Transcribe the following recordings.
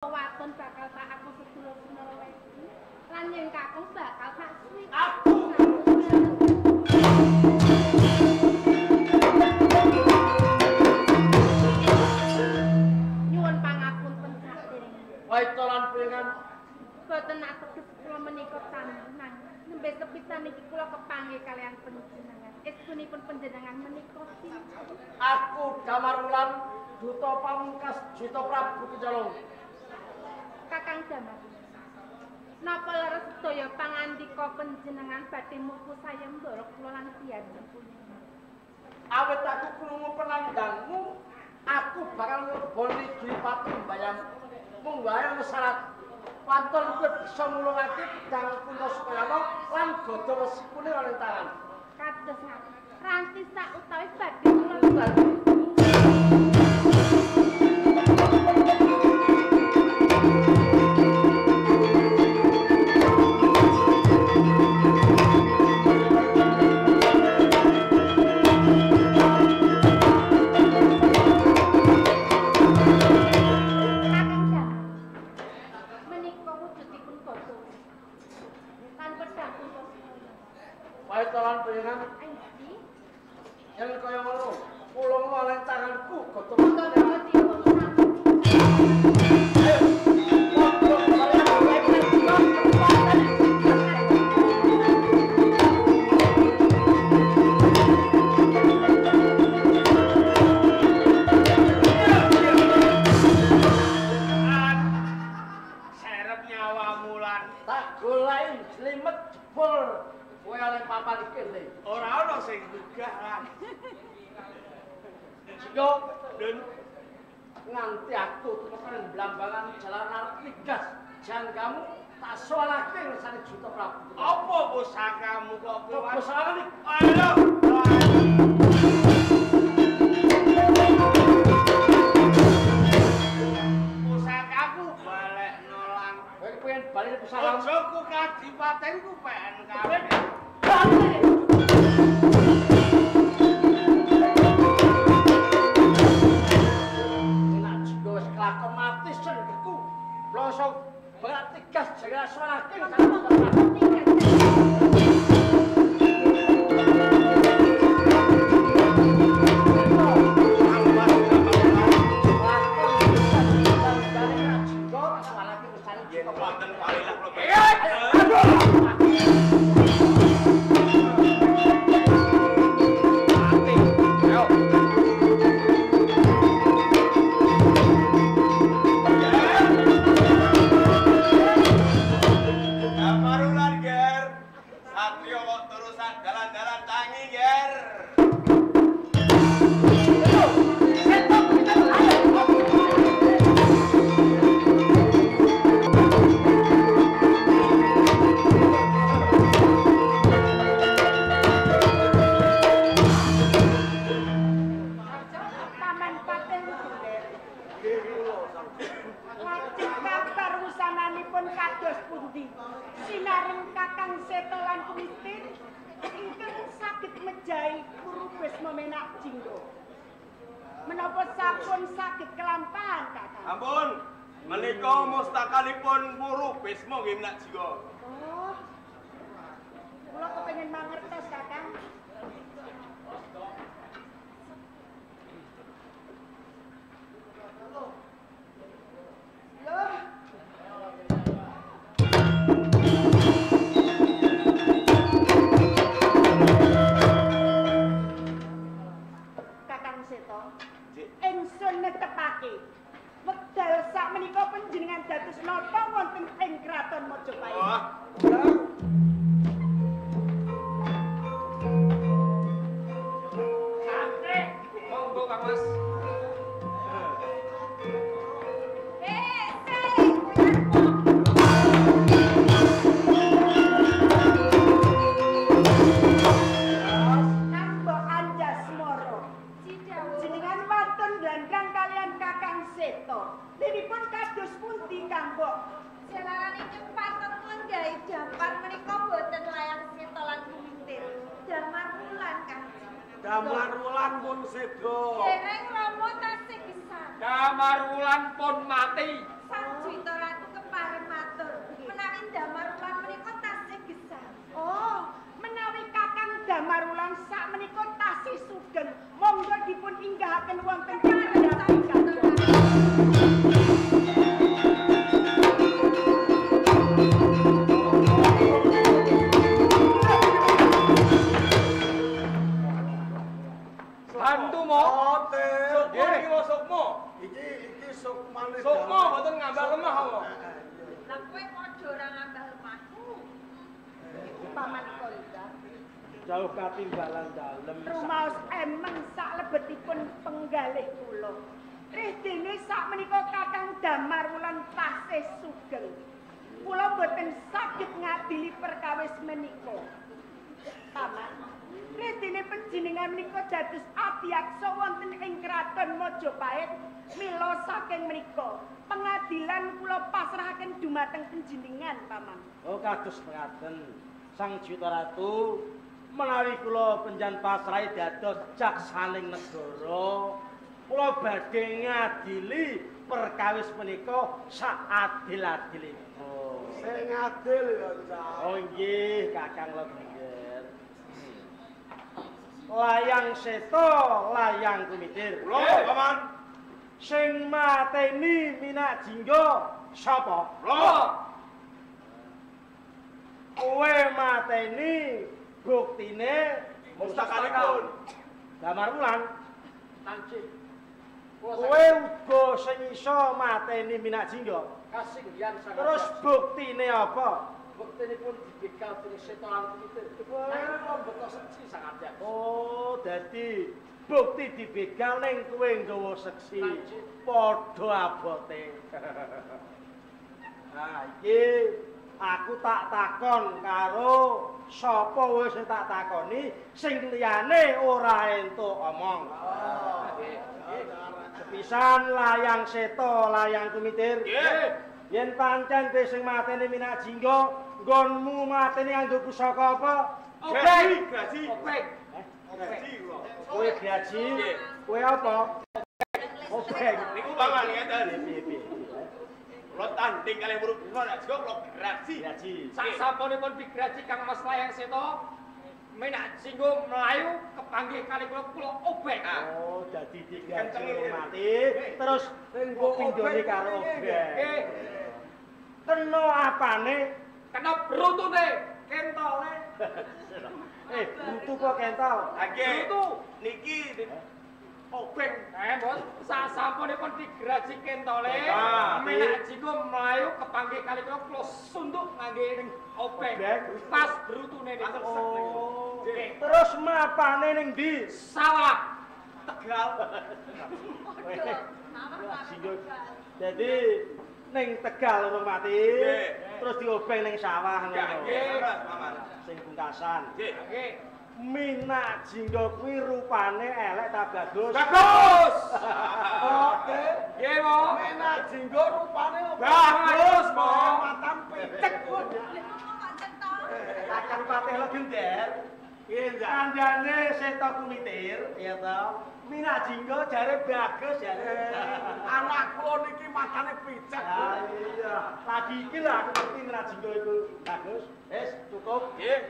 Waton bakal tak aku sedulur Sundara Wedi lan yen kakung bakal tak suwi. Nyuwun pangapunten Raden. Waitolan pengen Boten ateges kula menika tanang. Nembe sepisan iki kula kepanggih kalian panjenengan. Estunipun panjenengan menika sinten? aku Damarwulan Duta Pamungkas Jita Prabu Kejalong. Kakang Damar. Napa leres sedaya pangandika panjenengan badhe muku sayembara kula lan tiyang punika. Awit aku krungu penandangmu, aku bakal ngleboni Dwipati Mbayang. Mung wae syarat pantun kowe bisa ngulungake pedang Puntasukayana lan gada wesikune oleh tangan. Kados ngaten. Ranti sak utawi badhe kula Waitolan pengen yen kaya ngono, ulung oleh tanganku gada ora ana sing gugah lan. Yo, Den nganti aku tekan blambangan jalan arep migas jangkamu tak soalake ngersane Juta Prabu. apa pusakamu kok kuwi? Pusaka iki Ayo. Pusakaku balik nolang. kowe pengen bali pusaka. Ojo ku kadipatenku pengen kabeh. Enak juga wis kelakon mati senggeku. Blosok berat tigas jaga soalake Wonten palilah kula. Damarwulan ger. Satrio kok terusan dalan-dalan tangi ger. Taman Paten. Lajeng kabar wusananipun kados pundi? Sinareng Kakang Seta lan Kumistin ingkang saged mejahi Purubisma menak jinggo. Menapa sampun saged kelampahan Kakang? Ampun, menika mustakalipun Purubisma nggih menak jiwa. Oh. Kula kepengin mangertos Kakang. Loh. Kakang Seta, ingsun netepake wekdal sakmenika panjenengan dados nata wonten ing Kraton Majapahit. Wah, monggo Kang Mas. Ambok Anjasmara. Jenengan wonten gandang kalian Kakang Seta. Nipun kados pundi Kang Mbok? Jalaranipun paten nggahi dampar menika boten layang Seta lan Kumistin. Damarwulan Kanjeng. Damarwulan pun seda. Dereng Rama tasih pisan. Damarwulan pun mati. Sanjing inggahaken wonten pangandhaping kadang. Bantu mo. Sukmo iki mau sukmo. Iki sukmane. Sukmo mboten ngambah lemah kok. Lah kowe padha ora ngambah lemahmu. Paman Kolda. Jauh katimbalan dalem. Rumaos emeng salebetipun penggalih kula. Rene sakmenika Kakang Damar Wulan tasih sugeng. Kula boten saged ngadili perkawis menika. Paman, rene panjenengan menika dados adiaksa wonten ing Kraton Majapahit. Mila saking menika pengadilan kula pasrahaken dumateng panjenengan, Paman. Oh kados mekaten. Sang Juta Ratu menawi kula panjenengan pasrahi dados jaksaning negara, kula badhe ngadili perkawis menika saadil-adilipun. Sing adil ya, Cak. Oh nggih, Kakang Lodengger. Layang Seta, layang kumitir. Lho, Paman. Sing mateni Minak Jingga sapa? Lho. Kowe mateni buktine Mustakalipun. Damar Wulan. Lancip. Kowe uga sing iso mateni Minak Jingga. Kasinggihan sangat. Terus buktine apa? buktinipun dibegal dening setolan kumitir. Nang mbeta seksi sangat ya. Oh, dadi bukti dibegal ning kowe nggawa seksi. Padha abote. Nah, iki aku tak takon karo sapa wis tak takoni sing liyane ora entuk omong. Sepisan layang seta, layang kumitir. Nggih. Yen pancen kowe sing mateni Minak Jingga, nggonmu mateni nganggo pusaka apa? Gaji, gaji. Opek. Gaji kula. Kowe gaji, kowe apa? Openg. Niku bangan ngeten. Piye-piye. Kula tanding kalih murid kula nek juga kula gaji. Gaji. Sak sapunipun digraji Kang Mas Layang Seta Minak Jingga mlayu kepanggih kali kula obek. Oh, dadi digaji mati, terus pindhone karo obeng. Kena apane? Kena brutune, kentole. Butuh kok kentol. Nggih. Brutu. Niki Obeng, Bos. Sak sapunipun digraji kentole, Ah, Minak Jingga mlayu kepanggih kali kula sunduk ngangge ning obeng. Obeng. Pas brutune niku. Oh. Terus mapane ning ndi? Sawah Tegal. Singgo. Jadi ning Tegal urung mati. Terus diobeng ning sawah ngono. Nggih, Paman. Sing pungkasan. Nggih. Nggih. Minak Jingga kuwi rupane elek ta bagus? Bagus. Oke. Nggih, Mo. Minak Jingga rupane Bagus, Mo. Matan picek. Akan patih legender. Kandhane Seta Kumitir, ya to. Minak Jingga jare bagus jare. Anak kula niki matane picek. Iya. Lagi iki lho aku ngerti Minak Jingga iku bagus. Wis cukup. Nggih.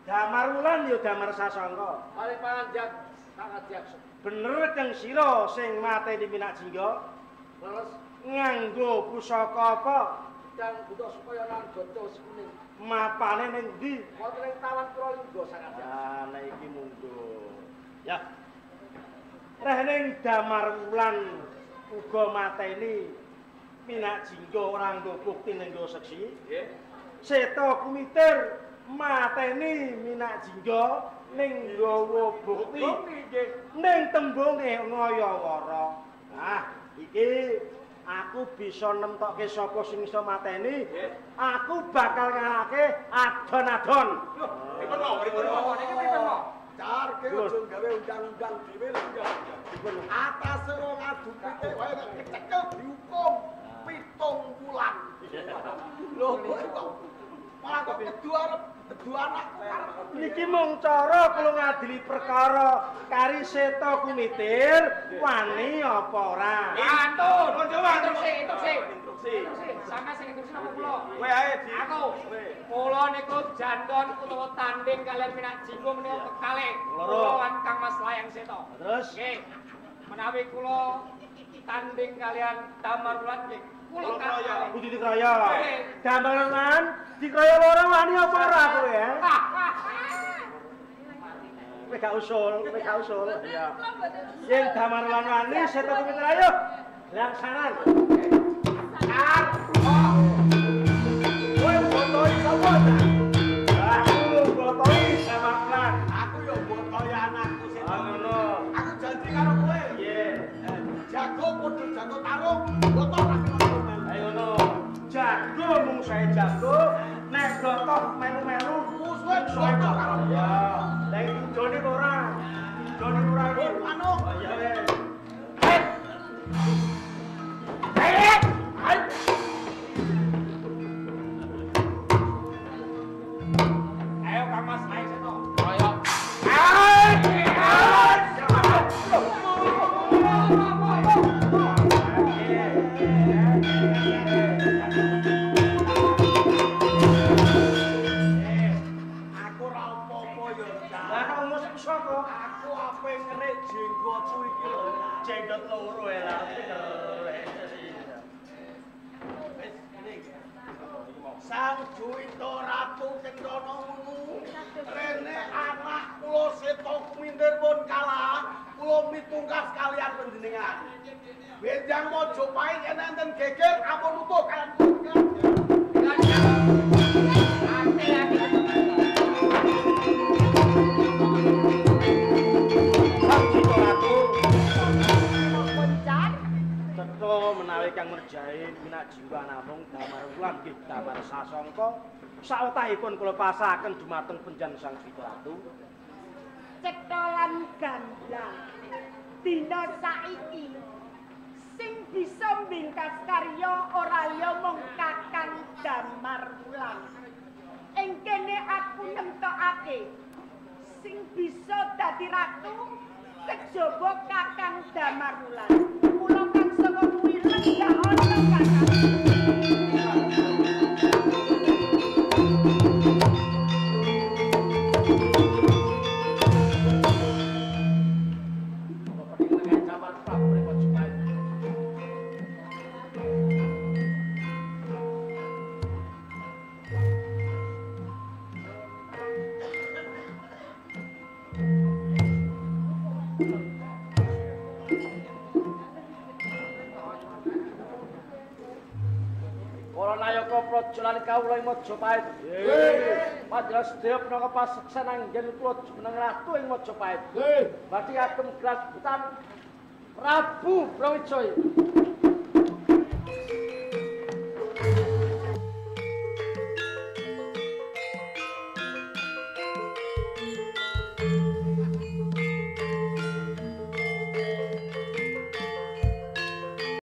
Damar Wulan ya damar sasangka. Paling panjang sangat jaksa. Bener keng sira sing mateni Minak Jingga Terus nganggo pusaka apa? dan butuh supaya nang goto kuning. Mapane ning ndi? Wonten ing taman Pralingga sangat jaksa. Ah, nek iki munggo. Ya. Reh ning Damar Wulan uga mateni Minak Jingga ora nggo bukti ning nggo seksi. Nggih. Seta Kumitir mateni Minak Jingga ning nggawa bukti ning tembunge ngayawara. Nah, iki aku bisa nemtokke sapa sing iso mateni. Aku bakal ngarake adon-adon. Pripun kok? Pripun kok? Niki pripun kok? Carke aja gawe undang-undang dhewe lho. Atase wong adu pitik wae nek kecekel dihukum 7 wulan. Lho kok malah kok kedua anakku arep Niki mung cara kula ngadili perkara kari Seta Kumitir wani apa ora. Antun, terus sik. induksi. Sampe sing induksi napa kula? Kowe ae di. Aku. Kula niku jandon utawa tanding kalian Minak Jinggo menika kekalih. Kula lan Kang Mas Layang Seta. Terus nggih. Menawi kula tanding kalian Damar Wulan nggih. Kula kaya kudu dikroyo. Dambaran dikroyo loro wani apa ora kowe ya? Kowe gak usul. Iya. Yen Damar Wulan wani Seta kuwi ayo. Langsanan. Kowe botoi sapa ta? Aku botoi Damar Wulan. Aku yo botoy anakku sing ngono. Aku janji karo kowe. Nggih. Jago kudu jago tarung, botol ra kena. Ayo ngono. Jago mung saya jago, nek gotoh melu-melu Musuhe saya botol. bakal ya. Lah iki jone ora. Jone ora iki. Anu. Ya wis. ayo Kang Mas Layang Seta. Aku ora apa-apa yo, Cak. Lah kok mus saka? Aku ape ngerik jenggotku iki lho. Jenggot loro ya lah. Sang Juwita Ratu Cendana Wungu. Rene anak kula Seta Kumintir pun kalah. Kula mitungkas kalian panjenengan. Benjang Mojopahit yen enten geger ampun utuh kalian. Menawi Kang Merjai Minak Jinggo namung Damar Wulan nggih Damar Sasongko sawetahipun kula pasaken dumateng penjan Sang Juwita Ratu. Cetha lan gamblang. Dina saiki sing bisa mbingkas karya ora liya mung Kakang Damar Wulan. Ing kene aku nemtokake sing bisa dadi ratu kejaba Kakang Damar Wulan. Mula kang saka kuwi lenggah ana Kakang. Para nayaka praja lan kawula ing Majapahit. Panjenengan sedaya punaka paseksan anggen kula jumeneng ratu ing Majapahit. Badhe agem gelas hutan Prabu Brawijaya.